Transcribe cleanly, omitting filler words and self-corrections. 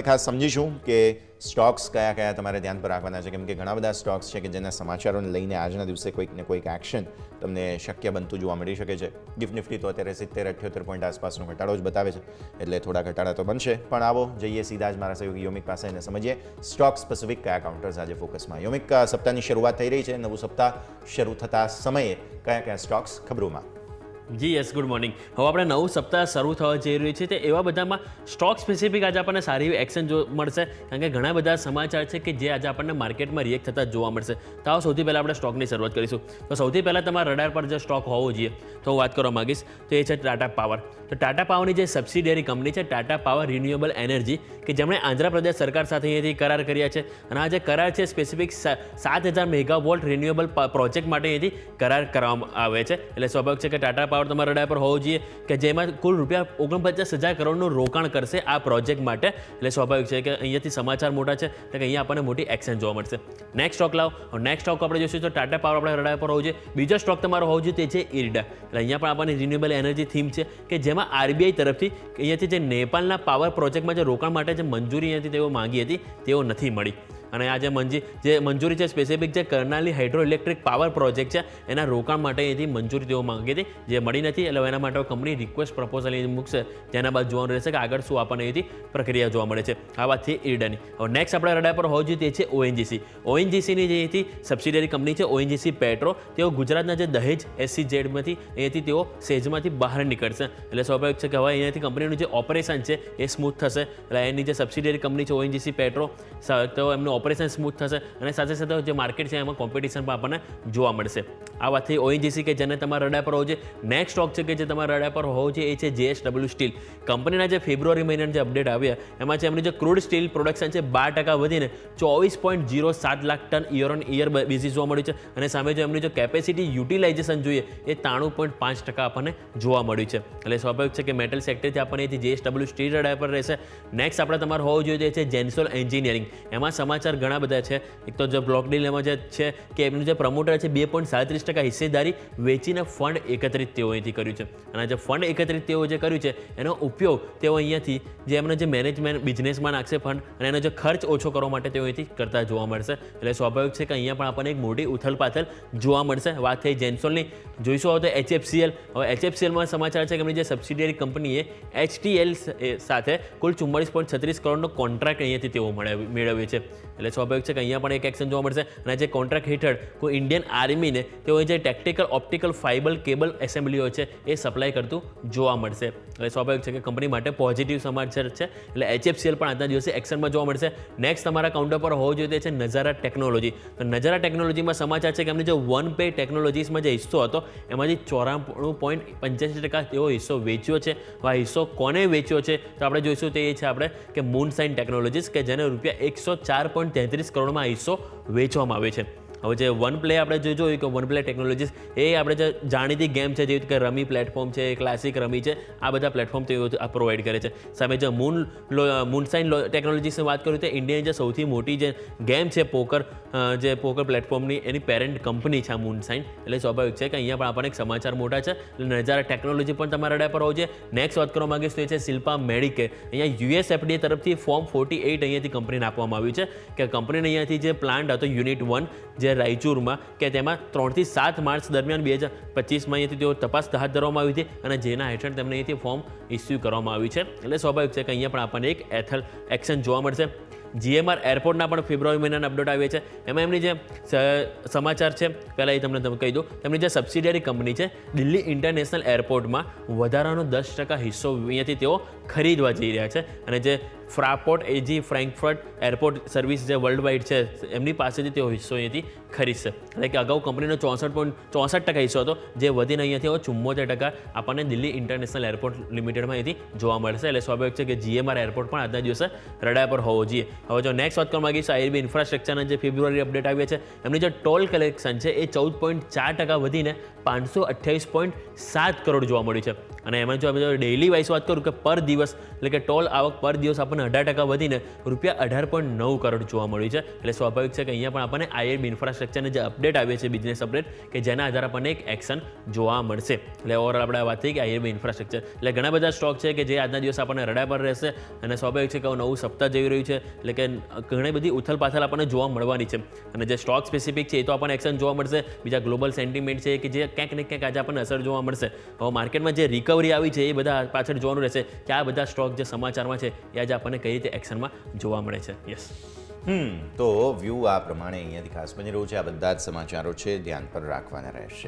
ખાસ સમજીશું કે સ્ટોક્સ કયા કયા તમારે ધ્યાન પર રાખવાના છે, કેમ કે ઘણા બધા સ્ટોક્સ છે કે જેના સમાચારોને લઈને આજના દિવસે કોઈક ને કોઈક એક્શન તમને શક્ય બનતું જોવા મળી શકે છે. ગિફ્ટ નિફ્ટી તો અત્યારે 70-78 પોઈન્ટ આસપાસનો ઘટાડો જ બતાવે છે, એટલે થોડા ઘટાડા તો બનશે. પણ આવો જઈએ સીધા જ મારા સહયોગી યોમિક પાસે અને સમજીએ સ્ટોક સ્પેસિફિક કયા કાઉન્ટર્સ આજે ફોકસમાં. યોમિક, સપ્તાહની શરૂઆત થઈ રહી છે, નવું સપ્તાહ શરૂ થતા સમયે કયા કયા સ્ટોક્સ ખબરોમાં? જી યસ, ગુડ મોર્નિંગ. હવે આપણે નવું સપ્તાહ શરૂ થવા જઈ રહ્યું છે, તે એવા બધામાં સ્ટોક સ્પેસિફિક આજે આપણને સારી એવી એક્શન મળશે, કારણ કે ઘણા બધા સમાચાર છે કે જે આજે આપણને માર્કેટમાં રિએક્ટ થતા જોવા મળશે. તો આવો સૌથી પહેલાં આપણે સ્ટોકની શરૂઆત કરીશું. તો સૌથી પહેલાં તમારા રડાર પર જે સ્ટોક હોવો જોઈએ તો હું વાત કરવા માગીશ તો એ છે ટાટા પાવર. તો ટાટા પાવરની જે સબસિડિયરી કંપની છે ટાટા પાવર રિન્યુએબલ એનર્જી, કે જેમણે આંધ્રપ્રદેશ સરકાર સાથે અહીંયાથી કરાર કર્યા છે, અને આ જે કરાર છે સ્પેસિફિક 7,000 મેગાવોલ્ટ રિન્યુએબલ પ્રોજેક્ટ માટે અહીંયાથી કરાર કરવામાં આવે છે. એટલે સ્વાભાવિક છે કે ટાટા પાવર તમારા રડાર પર હોવો જોઈએ, કે જેમાં કુલ રૂપિયા 49,000 કરોડનું રોકાણ કરશે આ પ્રોજેક્ટ માટે. એટલે સ્વાભાવિક છે કે અહીંયાથી સમાચાર મોટા છે, કે અહીંયા આપણને મોટી એક્શન જોવા મળશે. નેક્સ્ટ સ્ટોક લાવો. નેક્સ્ટ સ્ટોક આપણે જોઈશું તો ટાટા પાવર આપણે રડાર પર હોવું જોઈએ. બીજો સ્ટોક તમારો હોવો જોઈએ તે છે ઇરડા. એટલે અહીંયા પણ આપણને રિન્યુએબલ એનર્જી થીમ છે, કે જેમાં આરબીઆઈ તરફથી અહીંયાથી જે નેપાળના પાવર પ્રોજેક્ટમાં જે રોકાણ માટે જે મંજૂરી અહીંયાથી તેઓ માંગી હતી તેઓ નથી મળી. અને આ જે મંજૂરી છે સ્પેસિફિક જે કર્નાલી હાઇડ્રો ઇલેક્ટ્રિક પાવર પ્રોજેક્ટ છે એના રોકાણ માટે અહીંથી મંજૂરી તેઓ માંગી હતી, જે મળી નથી. એટલે એના માટે કંપની રિક્વેસ્ટ પ્રપોઝલ અહીં મૂકશે, જેના બાદ જોવાનું રહેશે કે આગળ શું આપણને અહીંથી પ્રક્રિયા જોવા મળે છે. આ વાત છે ઇરડાની. હવે નેક્સ્ટ આપણે રડાર પર હોવું જોઈએ તે છે ઓએનજીસી. ઓએનજીસીની જે અહીંથી સબસિડિયરી કંપની છે ઓએનજીસી પેટ્રો, તેઓ ગુજરાતના જે દહેજ SCZમાંથી અહીંયાથી તેઓ સેજમાંથી બહાર નીકળશે. એટલે સ્વાભાવિક છે કે હવે અહીંયાથી કંપનીનું જે ઓપરેશન છે એ સ્મૂથ થશે. એટલે એની જે સબસિડિયરી કંપની છે ઓએનજીસી પેટ્રો, તો એમનું ઓપરેશન સ્મૂથ થશે, અને સાથે સાથે જે માર્કેટ છે એમાં કોમ્પિટિશન પણ આપણને જોવા મળશે. આ વાત થઈ ઓએનજીસી, કે જેને તમારા રડાર પર હોવું જોઈએ. નેક્સ્ટ સ્ટોક છે કે જે તમારા રડાર પર હોવું જોઈએ એ છે JSW સ્ટીલ. કંપનીના જે ફેબ્રુઆરી મહિનાના જે અપડેટ આવ્યા એમાં છે એમની જે ક્રૂડ સ્ટીલ પ્રોડક્શન છે 12% વધીને 24.07 lakh ton year on year basis જોવા મળ્યું છે, અને સામે જો એમની જો કેપેસિટી યુટિલાઇઝેશન જોઈએ એ 93.5% આપણને જોવા મળ્યું છે. એટલે સ્વાભાવિક છે કે મેટલ સેક્ટરથી આપણને JSW સ્ટીલ રડાર પર રહેશે. નેક્સ્ટ આપણે તમારે હોવું જોઈએ તે છે જેન્સોલ એન્જિનિયરિંગ. એમાં સમાચાર ઘણા બધા છે. એક તો જે બ્લોક ડીલ એમાં જે છે કે એમનું જે પ્રમોટર છે 2.37% હિસ્સેદારી વેચીને ફંડ એકત્રિત તેઓ અહીંથી કર્યું છે, અને જે ફંડ એકત્રિત તેઓ જે કર્યું છે એનો ઉપયોગ તેઓ અહીંયાથી જે એમનો જે મેનેજમેન્ટ બિઝનેસમાં નાખશે ફંડ, અને એનો જે ખર્ચ ઓછો કરવા માટે તેઓ અહીંથી કરતા જોવા મળશે. એટલે સ્વાભાવિક છે કે અહીંયા પણ આપણને એક મોટી ઉથલપાથલ જોવા મળશે. વાત થઈ જેન્સોલની. જોઈશું હવે તો HFCL. હવે HFCLમાં સમાચાર છે કે એમની જે સબસિડિયરી કંપનીએ HTL સાથે કુલ 44.36 કરોડનો કોન્ટ્રાક્ટ અહીંયાથી તેઓ મેળવ્યો છે. એટલે સ્વાભાવિક છે કે અહીંયા પણ એક એક્શન જોવા મળશે, અને જે કોન્ટ્રાક્ટ હેઠળ કોઈ ઇન્ડિયન આર્મીને તેઓ જે ટેક્ટિકલ ઓપ્ટિકલ ફાઇબર કેબલ એસેમ્બલીઓ છે એ સપ્લાય કરતું જોવા મળશે. એટલે સ્વાભાવિક છે કે કંપની માટે પોઝિટિવ સમાચાર છે. એટલે HFCL પણ આજના દિવસે એક્શનમાં જોવા મળશે. નેક્સ્ટ તમારા કાઉન્ટર પર હોવો જોઈએ તે છે નજારા ટેકનોલોજી. તો નજારા ટેકનોલોજીમાં સમાચાર છે કે એમને જે વનપે ટેકનોલોજીસમાં જે હિસ્સો હતો એમાંથી 94.85% તેઓ હિસ્સો વેચ્યો છે. આ હિસ્સો કોને વેચ્યો છે તો આપણે જોઈશું તે છે આપણે કે મૂનસાઇન ટેકનોલોજીસ, કે જેને રૂપિયા 104.33 કરોડમાં હિસ્સો વેચવામાં આવ્યો છે. હવે જે વન પ્લે આપણે જોયું કે વન પ્લે ટેકનોલોજીસ એ આપણે જે જાણીતી ગેમ છે જેવી કે રમી પ્લેટફોર્મ છે, ક્લાસિક રમી છે, આ બધા પ્લેટફોર્મ તેઓ પ્રોવાઈડ કરે છે. સામે જે મૂનસાઇન ટેકનોલોજીસની વાત કરું તો ઇન્ડિયાની જે સૌથી મોટી જે ગેમ છે જે પોકર પ્લેટફોર્મની એની પેરેન્ટ કંપની છે આ મૂનસાઇન. એટલે સ્વાભાવિક છે કે અહીંયા પણ આપણને એક સમાચાર મોટા છે. એટલે નજારા ટેકનોલોજી પણ તમારા રડાર પર હોવું જોઈએ. નેક્સ્ટ વાત કરવા માંગીશ તો એ છે શિલ્પા મેડિકેર. અહીંયા USFDA તરફથી ફોર્મ 48 અહીંયાથી કંપનીને આપવામાં આવ્યું છે, કે કંપનીને અહીંયાથી જે પ્લાન્ટ હતો યુનિટ 1 જે રાયચુરમાં, કે તેમાં 3 થી 7 માર્ચ દરમિયાન 2025માં અહીંયાથી તેઓ તપાસ હાથ ધરવામાં આવી હતી, અને જેના હેઠળ તેમને અહીંયાથી ફોર્મ ઇસ્યુ કરવામાં આવ્યું છે. એટલે સ્વાભાવિક છે કે અહીંયા પણ આપણને એક એક્શન જોવા મળશે. GMR એરપોર્ટના પણ ફેબ્રુઆરી મહિનાના અપડેટ આવે છે. એમાં એમની જે સમાચાર છે પહેલાં એ તમને કહી દઉં. તેમની જે સબસિડિયરી કંપની છે દિલ્હી ઇન્ટરનેશનલ એરપોર્ટમાં વધારાનો 10% હિસ્સો અહીંયાથી તેઓ ખરીદવા જઈ રહ્યા છે, અને જે Fraport AG Frankfurt airport service જે વર્લ્ડ વાઇડ છે એમની પાસેથી તેઓ હિસ્સો અહીંયાથી ખરીદશે. એટલે કે અગાઉ કંપનીનો 64.64% હિસ્સો હતો, જે વધીને અહીંયાથી 74% આપણને દિલ્હી ઇન્ટરનેશનલ એરપોર્ટ લિમિટેડમાં અહીંથી જોવા મળશે. એટલે સ્વાભાવિક છે કે GMR એરપોર્ટ પણ આજના દિવસે રડાર પર હોવો જોઈએ. હવે જો નેક્સ્ટ વાત કરવા માંગીશ IRB ઇન્ફ્રાસ્ટ્રક્ચરના જે ફેબ્રુઆરી અપડેટ આવ્યા છે એમની જે ટોલ કલેક્શન છે એ 14.4% વધીને 528.7 કરોડ જોવા મળ્યું છે. અને એમાં જો ડેઇલી વાઇઝ વાત કરું કે પર દિવસ એટલે કે ટોલ આવક પર દિવસ આપણને આપણને 18% વધીને ₹18.9 કરોડ જોવા મળ્યું છે. એટલે સ્વાભાવિક છે કે અહીંયા પણ આપણને IRB ઇન્ફ્રાસ્ટ્રક્ચરને જે અપડેટ આવે છે, બિઝનેસ અપડેટ, કે જેના આધારે આપણને એક એક્શન જોવા મળશે. એટલે ઓવરઓલ આપણે વાત થઈ કે IRB ઇન્ફ્રાસ્ટ્રક્ચર એટલે ઘણા બધા સ્ટોક છે કે જે આજના દિવસ આપણને રડા પર રહેશે અને સ્વાભાવિક છે કે નવું સપ્તાહ જઈ રહ્યું છે એટલે કે ઘણી બધી ઉથલપાથલ આપણને જોવા મળવાની છે. અને જે સ્ટોક સ્પેસિફિક છે એ તો આપણને એક્શન જોવા મળશે. બીજા ગ્લોબલ સેન્ટિમેન્ટ છે કે જે ક્યાંક ને ક્યાંક આજે આપણને અસર જોવા મળશે. હવે માર્કેટમાં જે રિકવરી આવી છે એ બધા પાછળ જોવાનું રહેશે કે આ બધા સ્ટોક જે સમાચારમાં છે એ આજે આપણને કઈ રીતે એક્શનમાં જોવા મળે છે. યસ, તો વ્યૂ આ પ્રમાણે અહીંયાથી ખાસ બની રહ્યું છે. આ બધા જ સમાચારો છે, ધ્યાન પર રાખવાના રહેશે.